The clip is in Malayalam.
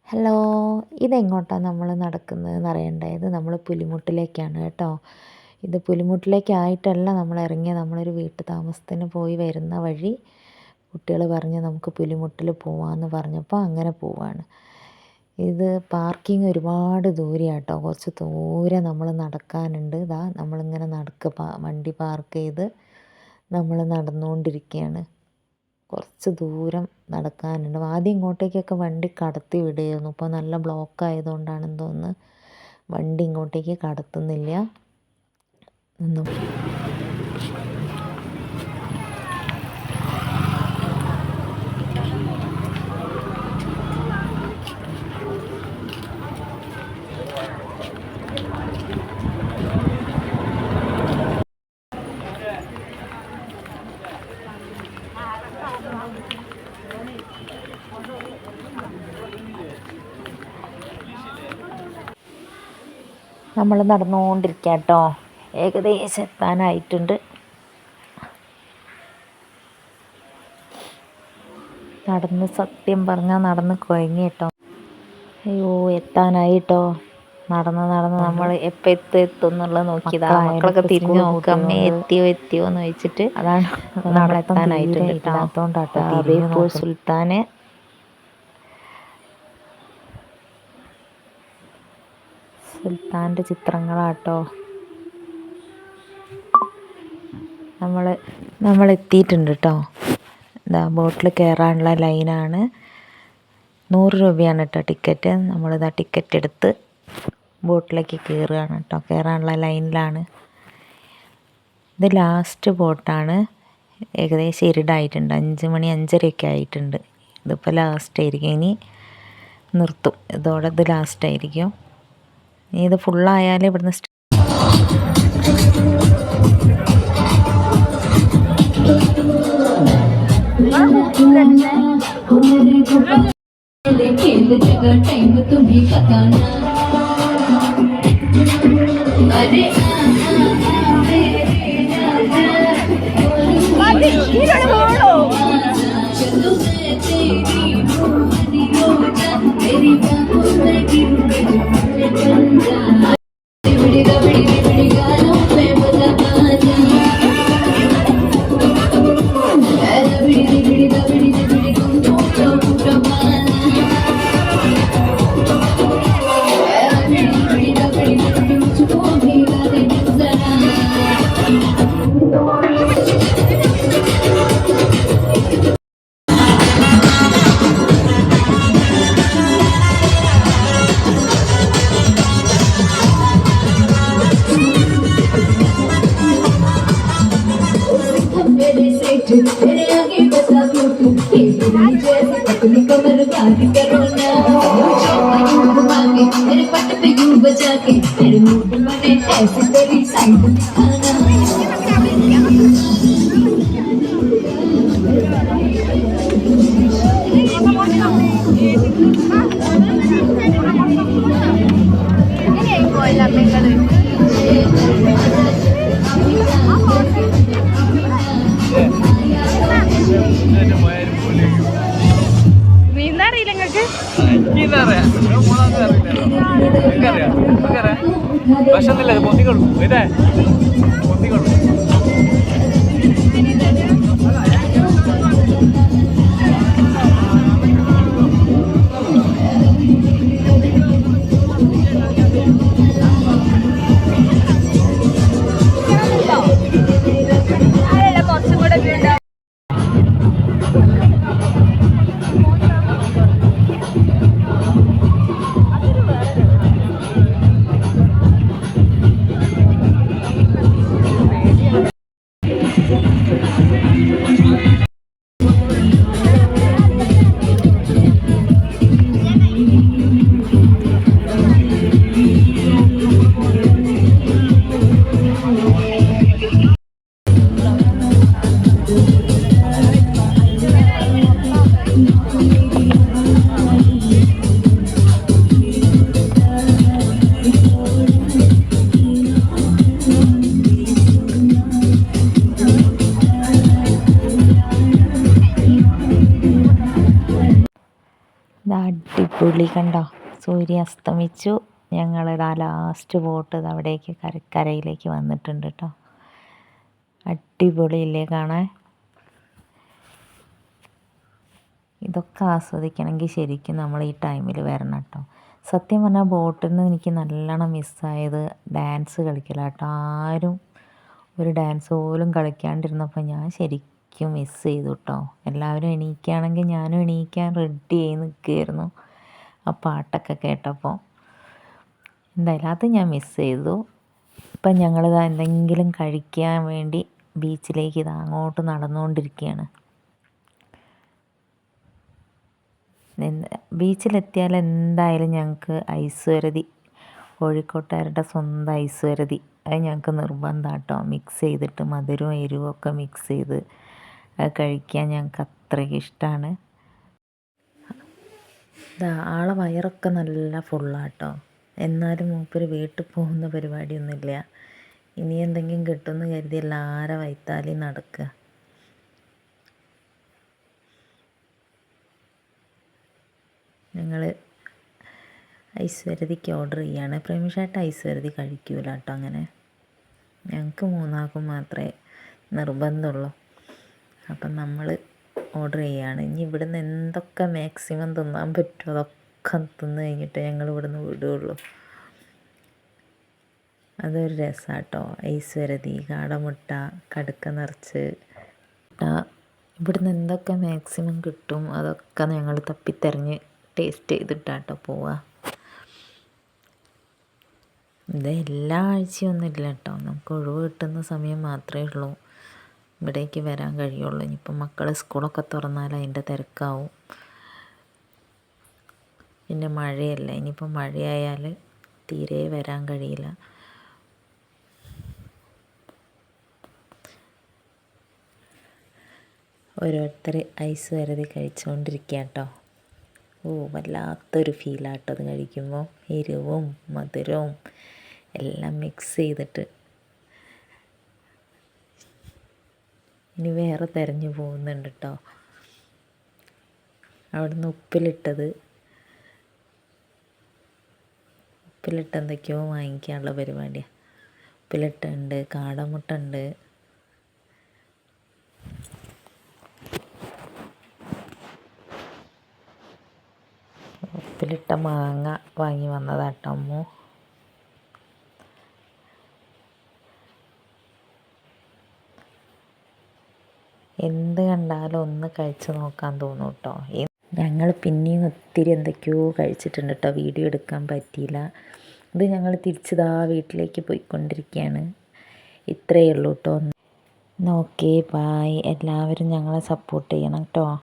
ഹലോ, ഇതെങ്ങോട്ടാണ് നമ്മൾ നടക്കുന്നതെന്ന് അറിയണ്ടേ? ഇത് നമ്മൾ പുലിമുട്ടിലേക്കാണ് കേട്ടോ. ഇത് പുലിമുട്ടിലേക്കായിട്ടല്ല നമ്മൾ ഇറങ്ങിയത്. നമ്മളൊരു വീട്ടു താമസത്തിന് പോയി വരുന്ന വഴി കുട്ടികൾ പറഞ്ഞ് നമുക്ക് പുലിമുട്ടിൽ പോവാമെന്ന് പറഞ്ഞപ്പോൾ അങ്ങനെ പോവാണ്. ഇത് പാർക്കിംഗ് ഒരുപാട് ദൂരെയാണ് കേട്ടോ. കുറച്ച് ദൂരെ നമ്മൾ നടക്കാനുണ്ട്. ഇതാ നമ്മളിങ്ങനെ വണ്ടി പാർക്ക് ചെയ്ത് നമ്മൾ നടന്നുകൊണ്ടിരിക്കുകയാണ്. കുറച്ച് ദൂരം നടക്കാനുണ്ട്. ആദ്യം ഇങ്ങോട്ടേക്കൊക്കെ വണ്ടി കടത്തി വിടുമായിരുന്നു. ഇപ്പോൾ നല്ല ബ്ലോക്ക് ആയതുകൊണ്ടാണെന്ന് തോന്നുന്നു വണ്ടി ഇങ്ങോട്ടേക്ക് കടത്തുന്നില്ല. നമ്മൾ നടന്നുകൊണ്ടിരിക്കുക കേട്ടോ. ഏകദേശം എത്താനായിട്ടുണ്ട്. സത്യം പറഞ്ഞാൽ നടന്ന് കുഴങ്ങി കേട്ടോ. അയ്യോ, എത്താനായി കേട്ടോ. നടന്ന് നമ്മൾ എപ്പോൾ എത്തും എന്നുള്ളത് നോക്കിയതാ. മക്കളൊക്കെ തിരിഞ്ഞു നോക്കുക, അമ്മേ എത്തിയോ എന്ന് വെച്ചിട്ട്. അതാണ് നമ്മളെത്താനായിട്ടുണ്ട് കേട്ടോ. ബേപ്പൂർ സുൽത്താൻ്റെ ചിത്രങ്ങളാട്ടോ. നമ്മൾ എത്തിയിട്ടുണ്ട് കേട്ടോ. എന്താ ബോട്ടിൽ കയറാനുള്ള ലൈനാണ്. 100 രൂപയാണ് കേട്ടോ ടിക്കറ്റ്. നമ്മളിതാ ടിക്കറ്റ് എടുത്ത് ബോട്ടിലേക്ക് കയറുകയാണ് കേട്ടോ. കയറാനുള്ള ലൈനിലാണ്. ഇത് ലാസ്റ്റ് ബോട്ടാണ്. ഏകദേശം ഇരുടായിട്ടുണ്ട്. 5 മണി 5:30 ആയിട്ടുണ്ട്. ഇതിപ്പോൾ ലാസ്റ്റ് ആയിരിക്കും. ഇനി നിർത്തും. ഇതോടെ ഇത് ലാസ്റ്റ് ആയിരിക്കും. ഇനി ഇത് ഫുള്ളായാലും ഇവിടുന്ന് ഭക്ഷണമില്ല, പൊന്തിക്കൊള്ളു ഇതേ പൊന്തിക്കൊള്ളു. അടിപൊളി കണ്ടോ, സൂര്യൻ അസ്തമിച്ചു. ഞങ്ങൾ ഇതാ ലാസ്റ്റ് ബോട്ട് അവിടേക്ക് കരയിലേക്ക് വന്നിട്ടുണ്ട് കേട്ടോ. അടിപൊളിയില്ലേ കാണാൻ. ഇതൊക്കെ ആസ്വദിക്കണമെങ്കിൽ ശരിക്കും നമ്മൾ ഈ ടൈമിൽ വരണം കേട്ടോ. സത്യം പറഞ്ഞാൽ ബോട്ടിൽ നിന്ന് എനിക്ക് നല്ലോണം മിസ്സായത് ഡാൻസ് കളിക്കലാട്ടോ. ആരും ഒരു ഡാൻസ് പോലും കളിക്കാണ്ടിരുന്നപ്പോൾ ഞാൻ ശരിക്കും മിസ് ചെയ്തു കേട്ടോ. എല്ലാവരും എണീക്കുകയാണെങ്കിൽ ഞാനും എണീക്കാൻ റെഡി ആയി നിൽക്കുകയായിരുന്നു ആ പാട്ടൊക്കെ കേട്ടപ്പോൾ. എന്തായാലും അത് ഞാൻ മിസ് ചെയ്തു. ഇപ്പം ഞങ്ങളിതാ എന്തെങ്കിലും കഴിക്കാൻ വേണ്ടി ബീച്ചിലേക്ക് ഇതാ അങ്ങോട്ട് നടന്നുകൊണ്ടിരിക്കുകയാണ്. ബീച്ചിലെത്തിയാൽ എന്തായാലും ഞങ്ങൾക്ക് ഐസ് വരതി, കോഴിക്കോട്ടുകാരുടെ സ്വന്തം ഐസ് വരതി, അത് ഞങ്ങൾക്ക് നിർബന്ധമാണ് കേട്ടോ. മിക്സ് ചെയ്തിട്ട് മധുരവും എരിവും ഒക്കെ മിക്സ് ചെയ്ത് അത് കഴിക്കാൻ ഞങ്ങൾക്ക് അത്രയ്ക്ക് ഇഷ്ടമാണ്. ഇതാ ആളെ വയറൊക്കെ നല്ല ഫുള്ളാട്ടോ. എന്നാലും മൂപ്പര് വീട്ടിൽ പോകുന്ന പരിപാടിയൊന്നുമില്ല. ഇനി എന്തെങ്കിലും കിട്ടുമെന്ന് കരുതി എല്ലാവരും വൈത്താലി നടക്കുക. ഞങ്ങൾ ഐശ്വര്യതിക്ക് ഓർഡർ ചെയ്യാണ്. പ്രേമിഷേട്ട ഐശ്വര്യതി കഴിക്കൂല കേട്ടോ അങ്ങനെ. ഞങ്ങൾക്ക് മൂന്നാൾക്കും മാത്രമേ നിർബന്ധമുള്ളൂ. അപ്പം നമ്മൾ ഓർഡർ ചെയ്യാണ്. ഇനി ഇവിടുന്ന് എന്തൊക്കെ മാക്സിമം തിന്നാൻ പറ്റുമോ അതൊക്കെ തിന്ന് കഴിഞ്ഞിട്ട് ഞങ്ങൾ ഇവിടുന്ന് വിടുകയുള്ളൂ. അതൊരു രസമാണ് കേട്ടോ. ഐശ്വര്യതി, കാടമുട്ട, കടുക്ക നിറച്ച് ഇവിടുന്ന് എന്തൊക്കെ മാക്സിമം കിട്ടും അതൊക്കെ ഞങ്ങൾ തപ്പിത്തെറിഞ്ഞ് ടേസ്റ്റ് ചെയ്തിട്ടാട്ടോ പോവുക. ഇത് എല്ലാ ആഴ്ചയൊന്നും ഇല്ല കേട്ടോ. നമുക്ക് ഒഴിവ് കിട്ടുന്ന സമയം മാത്രമേ ഉള്ളൂ ഇവിടേക്ക് വരാൻ കഴിയുള്ളൂ. ഇനിയിപ്പം മക്കൾ സ്കൂളൊക്കെ തുറന്നാൽ അതിൻ്റെ തിരക്കാവും. പിന്നെ മഴയല്ല, ഇനിയിപ്പം മഴയായാൽ തീരെ വരാൻ കഴിയില്ല. ഓരോരുത്തർ ഐസ് വരതി കഴിച്ചുകൊണ്ടിരിക്കുക കേട്ടോ. വല്ലാത്തൊരു ഫീലാട്ടോ അത് കഴിക്കുമ്പോൾ. എരിവും മധുരവും എല്ലാം മിക്സ് ചെയ്തിട്ട്. ഇനി വേറെ തിരഞ്ഞു പോകുന്നുണ്ട് കേട്ടോ. അവിടുന്ന് ഉപ്പിലിട്ട് എന്തൊക്കെയോ വാങ്ങിക്കാനുള്ള പരിപാടിയാണ്. ഉപ്പിലിട്ടുണ്ട്, കാടമുട്ട ഉണ്ട്, ഉപ്പിലിട്ട മാങ്ങ വാങ്ങി വന്നതാട്ടോ അമ്മു. എന്ത് കണ്ടാലും ഒന്ന് കഴിച്ച് നോക്കാൻ തോന്നും കേട്ടോ. ഞങ്ങൾ പിന്നെയും ഒത്തിരി എന്തൊക്കെയോ കഴിച്ചിട്ടുണ്ട് കേട്ടോ. വീഡിയോ എടുക്കാൻ പറ്റിയില്ല. ഇത് ഞങ്ങൾ തിരിച്ചിതാ വീട്ടിലേക്ക് പോയിക്കൊണ്ടിരിക്കുകയാണ്. ഇത്രയേ ഉള്ളൂ കേട്ടോ. Okay bye. എല്ലാവരും ഞങ്ങളെ സപ്പോർട്ട് ചെയ്യണം കേട്ടോ.